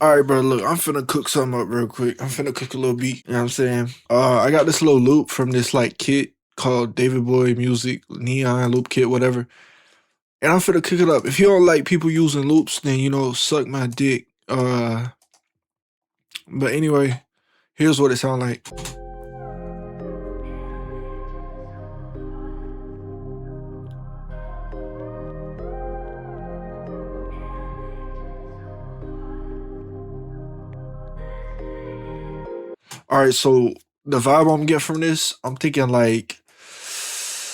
All right, bro. Look, I'm finna cook something up real quick. I'm finna cook a little beat. You know what I'm saying? I got this little loop from this like kit called David Boy Music Neon Loop Kit, whatever. And I'm finna cook it up. If you don't like people using loops, then suck my dick. But anyway, here's what it sound like. All right, so the vibe I'm getting from this, I'm thinking like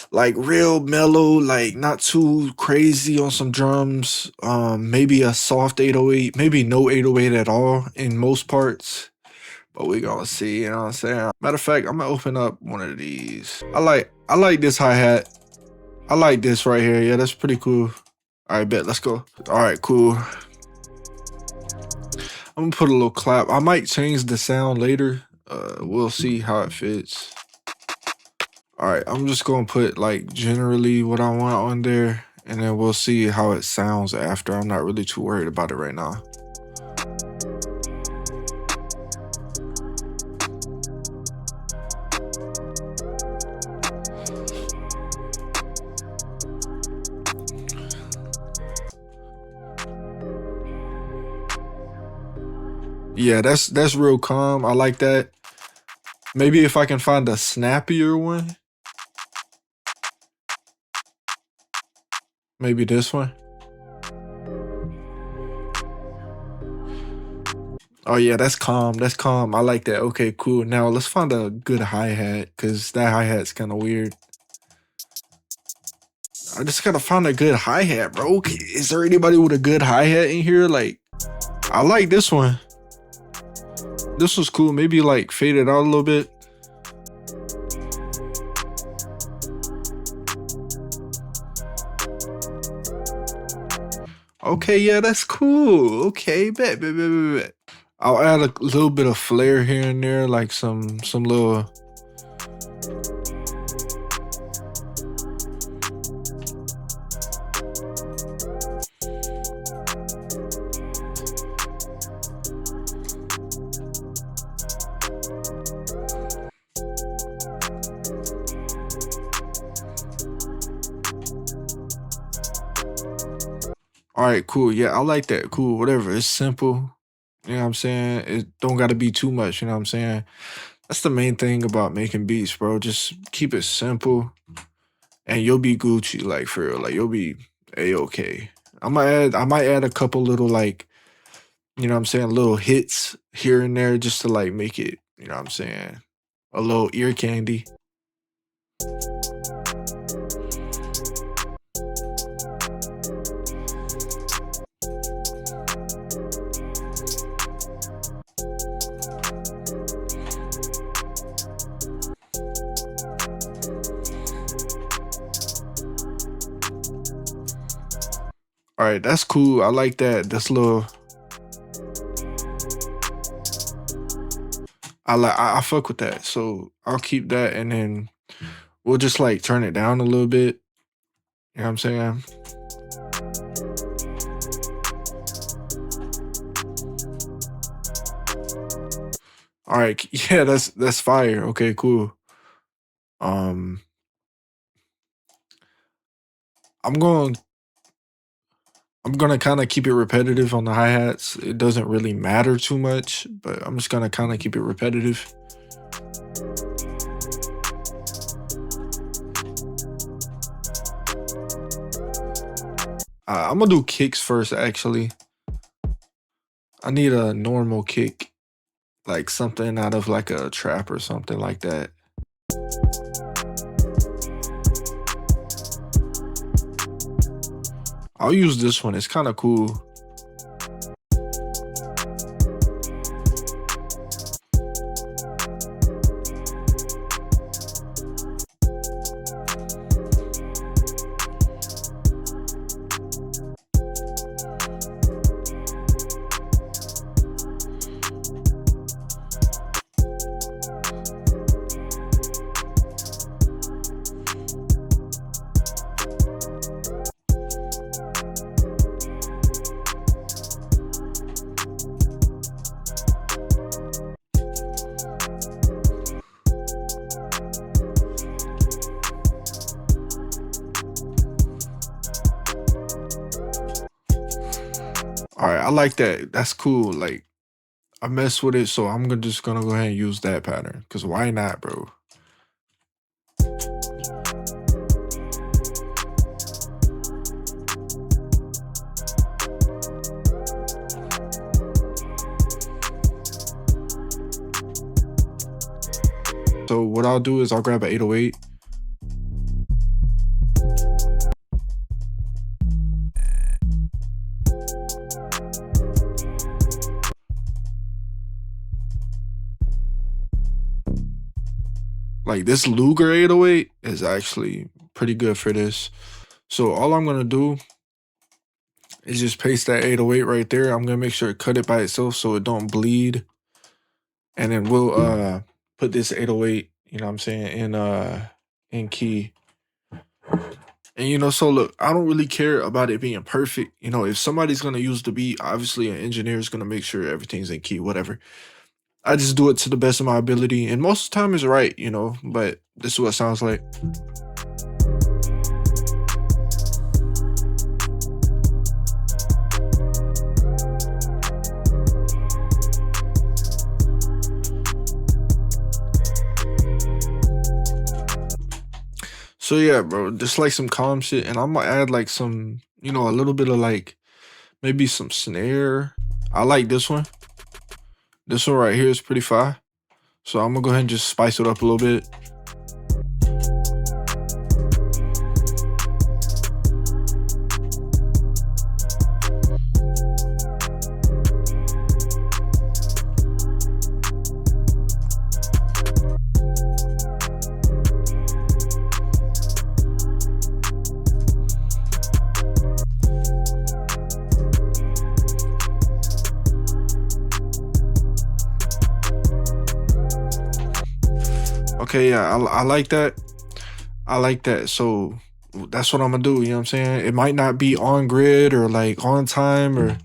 real mellow, like not too crazy on some drums. Maybe a soft 808, maybe no 808 at all in most parts. But we gonna see, you know what I'm saying? Matter of fact, I'm gonna open up one of these. I like this hi-hat. I like this right here. Yeah, that's pretty cool. All right, bet, let's go. All right, cool. I'm gonna put a little clap. I might change the sound later. We'll see how it fits. All right, I'm just gonna put like generally what I want on there, and then we'll see how it sounds after. I'm not really too worried about it right now. Yeah, that's real calm. I like that. Maybe if I can find a snappier one, maybe this one. Oh yeah, that's calm. That's calm. I like that. Okay, cool. Now let's find a good hi-hat, because that hi-hat's kind of weird. I just gotta find a good hi-hat, bro. Is there anybody with a good hi-hat in here? Like, I like this one. This was cool. Maybe like fade it out a little bit. Okay, yeah, that's cool. Okay, bet. I'll add a little bit of flair here and there, like some little. All right, cool. Yeah, I like that. Cool, whatever. It's simple. You know what I'm saying? It don't gotta be too much, you know what I'm saying? That's the main thing about making beats, bro. Just keep it simple and you'll be Gucci, like for real. Like you'll be A-okay. I might add a couple little like, you know what I'm saying, little hits here and there just to like make it, you know what I'm saying, a little ear candy. All right, that's cool. I like that. That's little. I fuck with that. So I'll keep that, and then we'll just like turn it down a little bit. You know what I'm saying? All right, yeah, that's fire. Okay, cool. Um, I'm going. I'm gonna kind of keep it repetitive on the hi hats. It doesn't really matter too much, but I'm just gonna kind of keep it repetitive. I'm gonna do kicks first. Actually, I need a normal kick, like something out of like a trap or something like that. I'll use this one. It's kind of cool. right, I like that. That's cool. Like I mess with it, so just gonna go ahead and use that pattern. Cause why not, bro? So what I'll do is I'll grab an 808. Like this Luger 808 is actually pretty good for this. So all I'm gonna do is just paste that 808 right there. I'm gonna make sure to cut it by itself so it don't bleed. And then we'll put this 808, you know what I'm saying, in key. And so look, I don't really care about it being perfect. If somebody's gonna use the beat, obviously an engineer is gonna make sure everything's in key, whatever. I just do it to the best of my ability, and most of the time it's right, but this is what it sounds like. So yeah, bro, just like some calm shit, and I'm gonna add like some, a little bit of like maybe some snare. I like this one. This one right here is pretty fire. So I'm gonna go ahead and just spice it up a little bit. Okay, yeah, I like that. I like that. So that's what I'm gonna do. You know what I'm saying? It might not be on grid or like on time or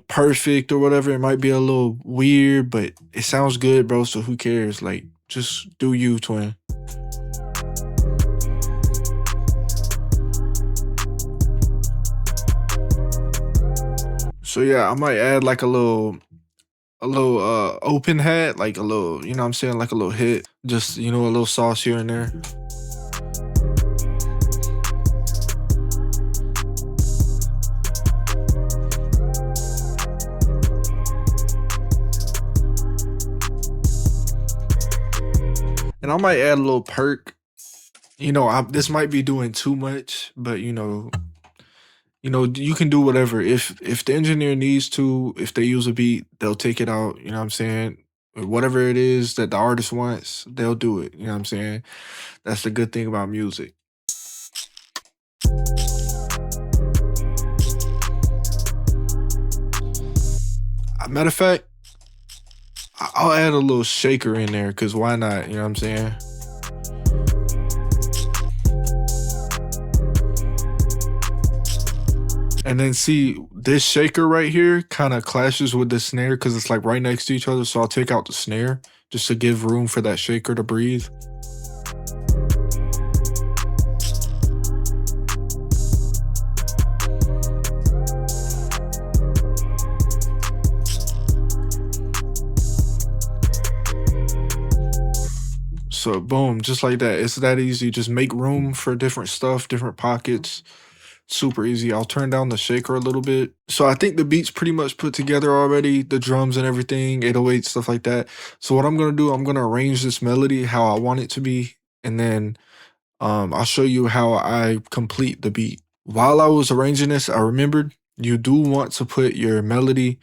perfect or whatever. It might be a little weird, but it sounds good, bro. So who cares? Like, just do you, twin. So yeah, I might add like a little open hat, like a little, what I'm saying, like a little hit, just a little sauce here and there. And I might add a little perk. This might be doing too much, but you can do whatever. If the engineer needs to, if they use a beat, they'll take it out. You know what I'm saying? Whatever it is that the artist wants, they'll do it. You know what I'm saying? That's the good thing about music. Matter of fact, I'll add a little shaker in there because why not? You know what I'm saying? And then see this shaker right here kind of clashes with the snare because it's like right next to each other. So I'll take out the snare just to give room for that shaker to breathe. So boom, just like that. It's that easy. Just make room for different stuff, different pockets. Super easy. I'll turn down the shaker a little bit. So I think the beat's pretty much put together already, the drums and everything, 808, stuff like that. So what I'm gonna do, I'm gonna arrange this melody how I want it to be, and then I'll show you how I complete the beat. While I was arranging this, I remembered you do want to put your melody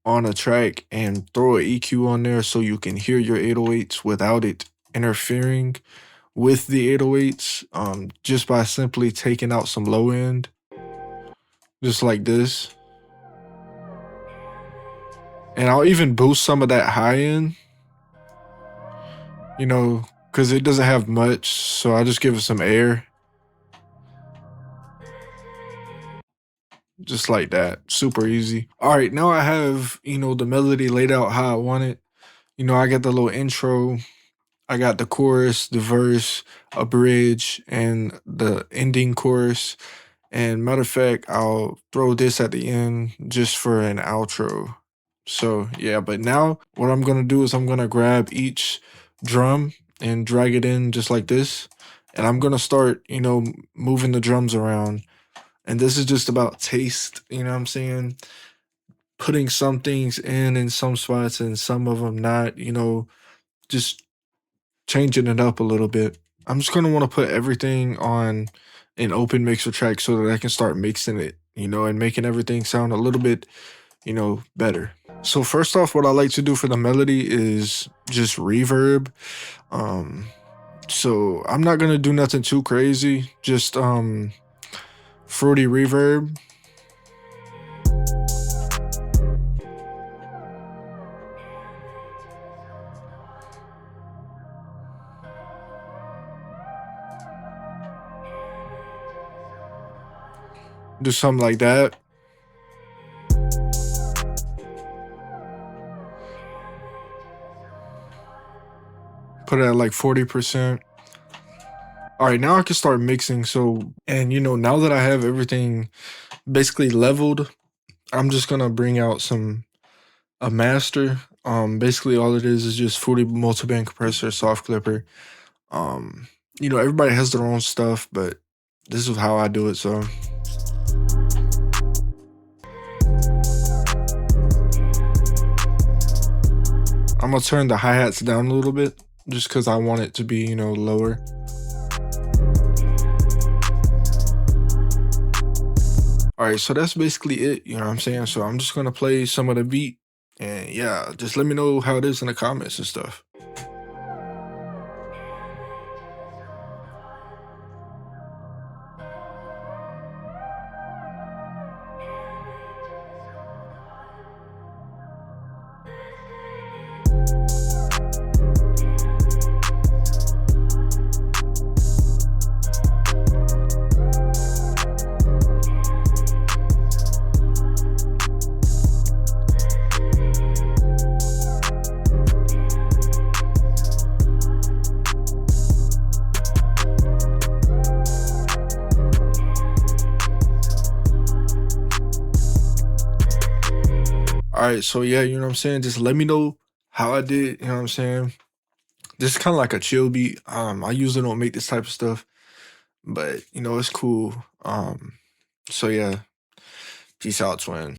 on a track and throw an EQ on there so you can hear your 808s without it interfering with the 808s, just by simply taking out some low end, just like this. And I'll even boost some of that high end, because it doesn't have much, so I'll just give it some air. Just like that, super easy. All right, now I have, the melody laid out how I want it. I got the little intro, I got the chorus, the verse, a bridge, and the ending chorus. And matter of fact, I'll throw this at the end just for an outro. So yeah, but now what I'm gonna do is I'm gonna grab each drum and drag it in just like this. And I'm gonna start, moving the drums around. And this is just about taste, you know what I'm saying? Putting some things in some spots and some of them not, just changing it up a little bit. I'm just gonna want to put everything on an open mixer track so that I can start mixing it, and making everything sound a little bit, better. So first off, what I like to do for the melody is just reverb. Um, so I'm not gonna do nothing too crazy, just fruity reverb. Do something like that. Put it at like 40%. All right, now I can start mixing. So, and now that I have everything basically leveled, I'm just gonna bring out a master. Basically all it is just Fruity multiband compressor, soft clipper. Um, everybody has their own stuff, but this is how I do it. So I'm gonna turn the hi-hats down a little bit just because I want it to be, lower. All right, so that's basically it, you know what I'm saying? So I'm just gonna play some of the beat and yeah, just let me know how it is in the comments and stuff. All right, so yeah, you know what I'm saying? Just let me know how I did, you know what I'm saying? This is kind of like a chill beat. I usually don't make this type of stuff, but it's cool. So yeah, peace out, twin.